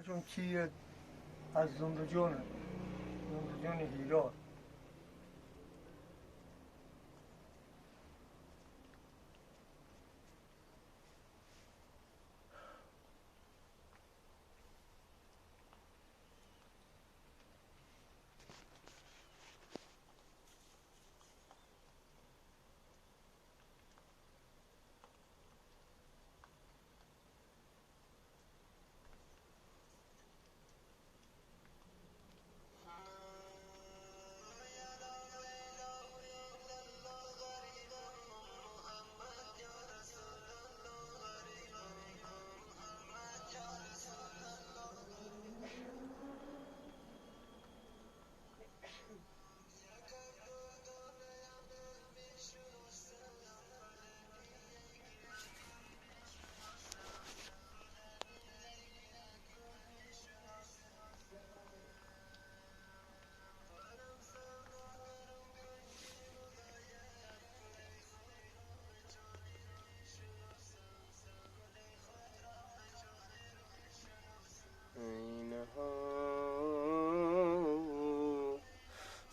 چون کی از زندجان هیراد.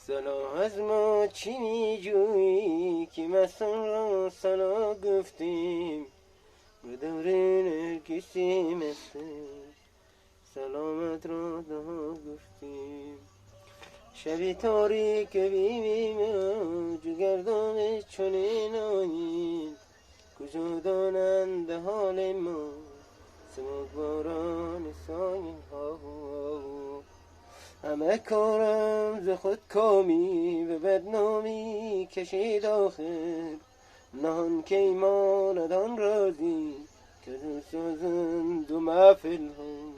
سنا از ما چی میجویی که مثلا را سنا گفتیم به دور نرگسی مثل سلامت را daha گفتیم شبی تاریک بیمیم جگردان چنین آیین کجا دانند حال ما سمگواران ساین ها همه کارم ز خود کامی و بدنامی کشید آخر نهان که ایماندان رازی که دو سازند و محفل ها